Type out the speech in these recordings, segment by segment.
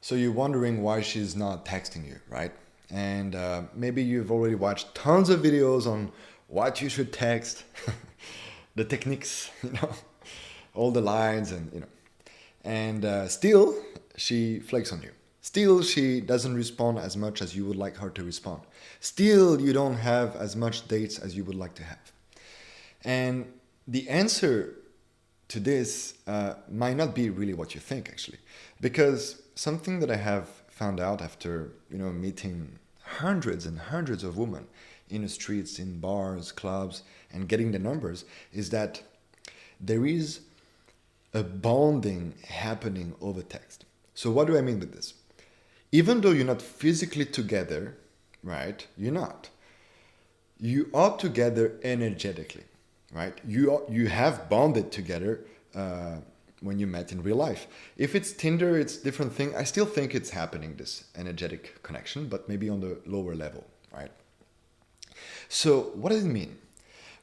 So you're wondering why she's not texting you, right? And maybe you've already watched tons of videos on what you should text, the techniques, all the lines, and and still she flakes on you. Still she doesn't respond as much as you would like her to respond. Still you don't have as much dates as you would like to have. And the answer to this might not be really what you think, actually, because something that I have found out after meeting hundreds and hundreds of women in the streets, in bars, clubs, and getting the numbers, is that there is a bonding happening over text. So what do I mean with this? Even though you're not physically together, right? You're not. You are together energetically, right? You have bonded together when you met in real life. If it's Tinder, it's a different thing. I still think it's happening, this energetic connection, but maybe on the lower level, right? So what does it mean?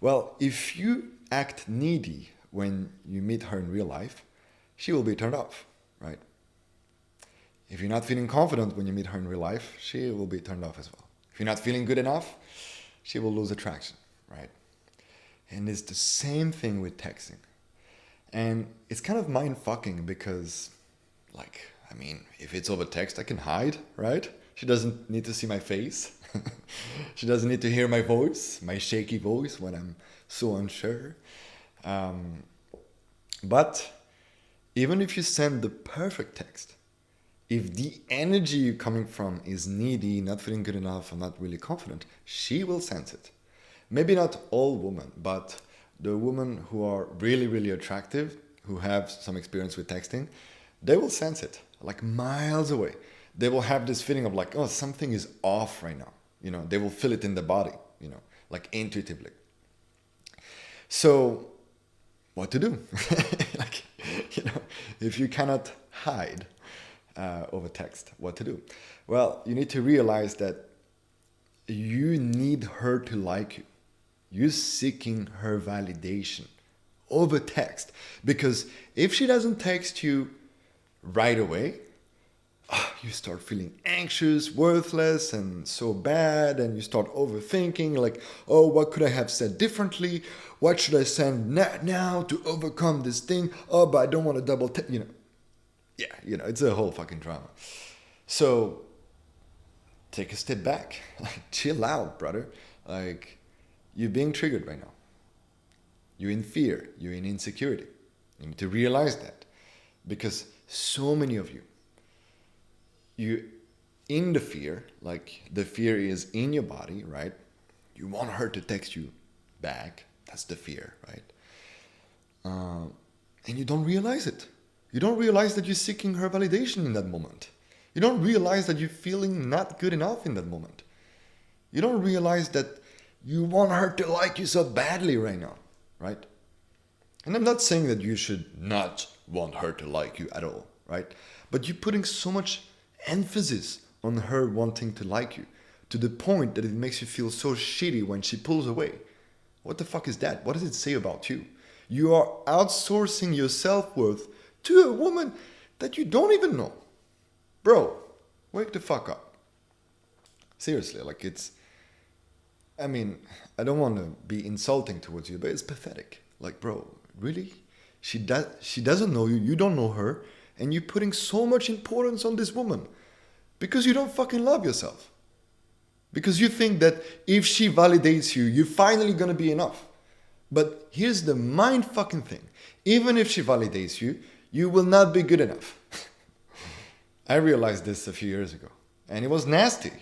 Well, if you act needy when you meet her in real life, she will be turned off, right? If you're not feeling confident when you meet her in real life, she will be turned off as well. If you're not feeling good enough, she will lose attraction, right? And it's the same thing with texting. And it's kind of mind-fucking because, if it's over text, I can hide, right? She doesn't need to see my face. She doesn't need to hear my voice, my shaky voice when I'm so unsure. But even if you send the perfect text, if the energy you're coming from is needy, not feeling good enough, or not really confident, she will sense it. Maybe not all women, but the women who are really, really attractive, who have some experience with texting, they will sense it, like miles away. They will have this feeling of like, oh, something is off right now. They will feel it in the body, like intuitively. So what to do? If you cannot hide over text, what to do? Well, you need to realize that you need her to like you. You're seeking her validation over text. Because if she doesn't text you right away, you start feeling anxious, worthless, and so bad, and you start overthinking, like, oh, what could I have said differently? What should I send now to overcome this thing? Oh, but I don't want to double text, Yeah, it's a whole fucking drama. So, take a step back. Chill out, brother. You're being triggered right now. You're in fear. You're in insecurity. You need to realize that. Because so many of you're in the fear, the fear is in your body, right? You want her to text you back. That's the fear, right? And you don't realize it. You don't realize that you're seeking her validation in that moment. You don't realize that you're feeling not good enough in that moment. You don't realize that you want her to like you so badly right now, right? And I'm not saying that you should not want her to like you at all, right? But you're putting so much emphasis on her wanting to like you to the point that it makes you feel so shitty when she pulls away. What the fuck is that? What does it say about you? You are outsourcing your self-worth to a woman that you don't even know. Bro, wake the fuck up. Seriously, I don't want to be insulting towards you, but it's pathetic. Bro, really? She doesn't know you, you don't know her, and you're putting so much importance on this woman because you don't fucking love yourself. Because you think that if she validates you, you're finally gonna be enough. But here's the mind fucking thing. Even if she validates you, you will not be good enough. I realized this a few years ago. And it was nasty,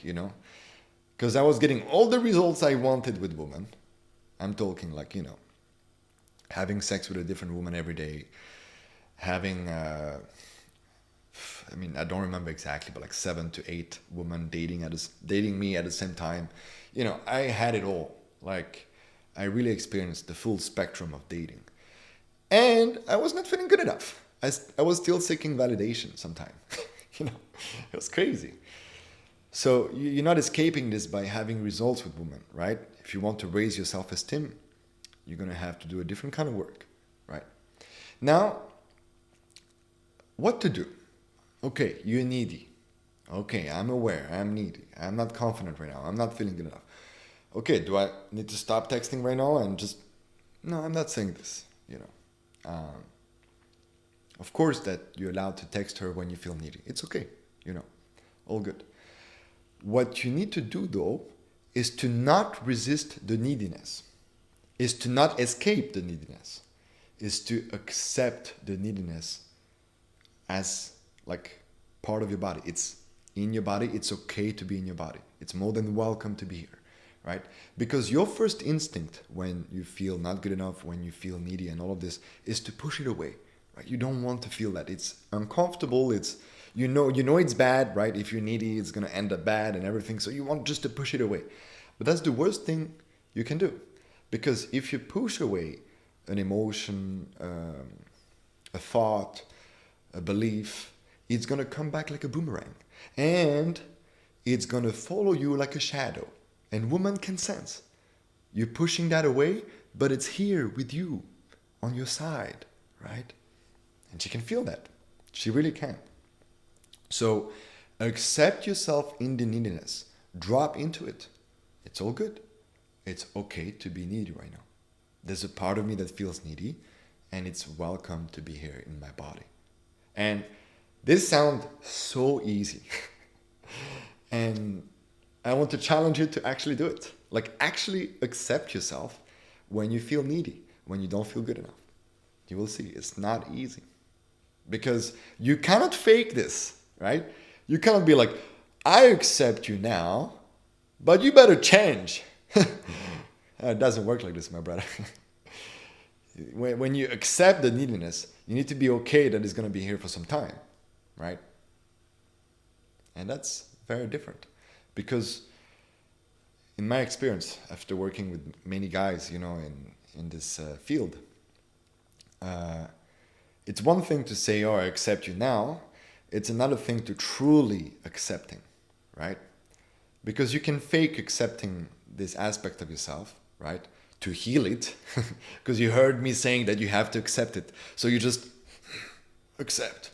Because I was getting all the results I wanted with women. I'm talking having sex with a different woman every day. Having, I don't remember exactly, but 7 to 8 women dating me at the same time. I had it all. I really experienced the full spectrum of dating. And I was not feeling good enough. I was still seeking validation sometime. It was crazy. So you're not escaping this by having results with women, right? If you want to raise your self-esteem, you're going to have to do a different kind of work, right? Now, what to do? Okay, you're needy. Okay, I'm aware. I'm needy. I'm not confident right now. I'm not feeling good enough. Okay, do I need to stop texting right now and just, no, I'm not saying this, you know. Of course that you're allowed to text her when you feel needy. It's okay, you know, all good. What you need to do though is to not resist the neediness, is to not escape the neediness, is to accept the neediness as like part of your body. It's in your body. It's okay to be in your body. It's more than welcome to be here, right? Because your first instinct when you feel not good enough, when you feel needy and all of this is to push it away, right? You don't want to feel that. It's uncomfortable. It's you know it's bad, right? If you're needy, it's gonna end up bad and everything. So you want just to push it away. But that's the worst thing you can do. Because if you push away an emotion, a thought, a belief, it's going to come back like a boomerang. And it's going to follow you like a shadow. And woman can sense. You're pushing that away, but it's here with you, on your side, right? And she can feel that. She really can. So accept yourself in the neediness. Drop into it. It's all good. It's okay to be needy right now. There's a part of me that feels needy, and it's welcome to be here in my body. And this sounds so easy. And I want to challenge you to actually do it. Like actually accept yourself when you feel needy, when you don't feel good enough. You will see it's not easy. Because you cannot fake this, right? You cannot be like, I accept you now, but you better change. It doesn't work like this, my brother. When you accept the neediness, you need to be okay that it's going to be here for some time, right? And that's very different. Because in my experience, after working with many guys, you know, in this field, it's one thing to say, oh, I accept you now. It's another thing to truly accepting, right? Because you can fake accepting this aspect of yourself, right? To heal it. Because you heard me saying that you have to accept it. So you just accept.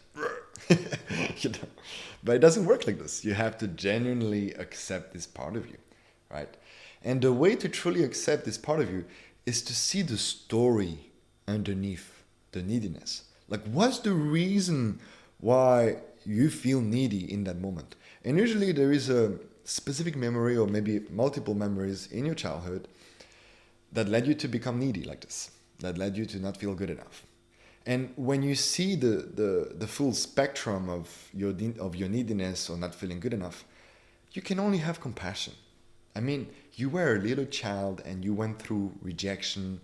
You know? But it doesn't work like this. You have to genuinely accept this part of you, right? And the way to truly accept this part of you is to see the story underneath the neediness. Like, what's the reason why you feel needy in that moment? And usually there is a specific memory or maybe multiple memories in your childhood that led you to become needy like this, that led you to not feel good enough. And when you see the full spectrum of your neediness or not feeling good enough, you can only have compassion. I mean, you were a little child and you went through rejection,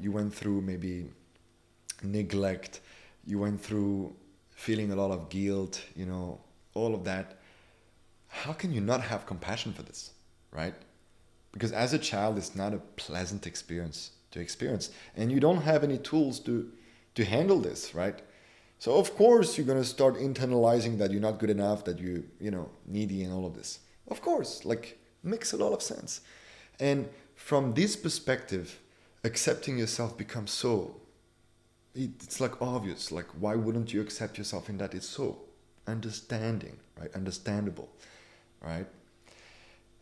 you went through maybe neglect, you went through feeling a lot of guilt, you know, all of that. How can you not have compassion for this, right? Because as a child, it's not a pleasant experience to experience. And you don't have any tools to handle this, right? So of course you're gonna start internalizing that you're not good enough, that you know, needy and all of this. Of course, like makes a lot of sense. And from this perspective, accepting yourself becomes so, it's like obvious. Like why wouldn't you accept yourself in that? It's so understanding, right? Understandable, right?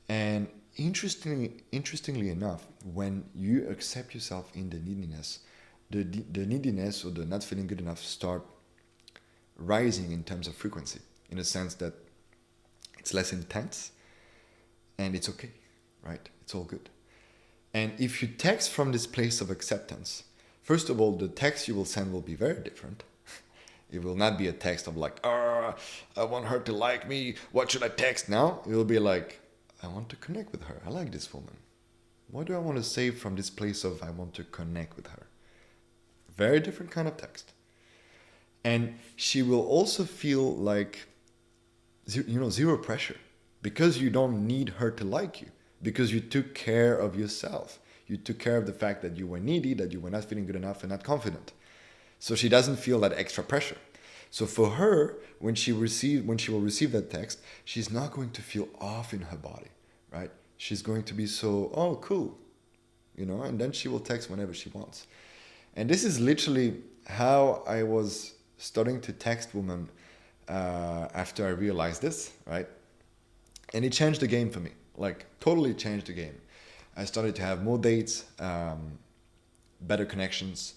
And interestingly enough, when you accept yourself in the neediness, the neediness or the not feeling good enough start rising in terms of frequency, in a sense that it's less intense and it's okay, right? It's all good. And if you text from this place of acceptance, first of all, the text you will send will be very different. It will not be a text of like, I want her to like me. What should I text now? It will be like, I want to connect with her. I like this woman. What do I want to say from this place of I want to connect with her? Very different kind of text. And she will also feel like, zero pressure. Because you don't need her to like you. Because you took care of yourself. You took care of the fact that you were needy, that you were not feeling good enough and not confident. So she doesn't feel that extra pressure. So for her, when she will receive that text, she's not going to feel off in her body, right? She's going to be so, oh, cool, you know, and then she will text whenever she wants. And this is literally how I was starting to text women after I realized this, right? And it changed the game for me, like totally changed the game. I started to have more dates, better connections,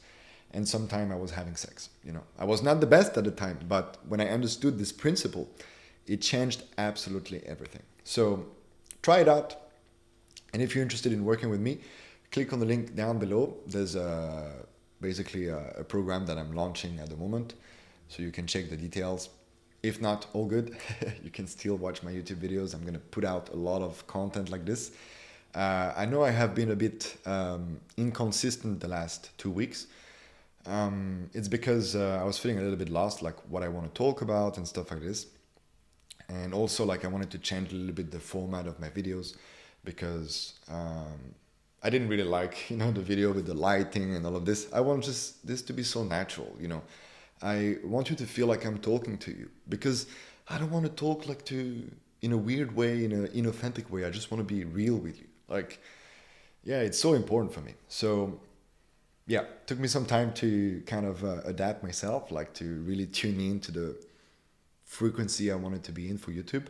and sometime I was having sex. You know, I was not the best at the time, but when I understood this principle, it changed absolutely everything. So try it out. And if you're interested in working with me, click on the link down below. There's basically a program that I'm launching at the moment, so you can check the details. If not, all good. You can still watch my YouTube videos. I'm going to put out a lot of content like this. I know I have been a bit inconsistent the last 2 weeks. It's because I was feeling a little bit lost, like what I want to talk about and stuff like this. And also, like, I wanted to change a little bit the format of my videos because I didn't really like, the video with the lighting and all of this. I want just this to be so natural, I want you to feel like I'm talking to you, because I don't want to talk like in a weird way, in an inauthentic way. I just want to be real with you. Like, yeah, it's so important for me. So yeah, it took me some time to kind of adapt myself, like to really tune in to the frequency I wanted to be in for YouTube.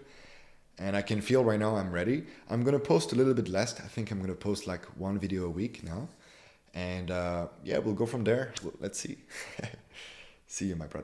And I can feel right now I'm ready. I'm going to post a little bit less. I think I'm going to post like 1 video a week now. And yeah, we'll go from there. Let's see. See you, my brother.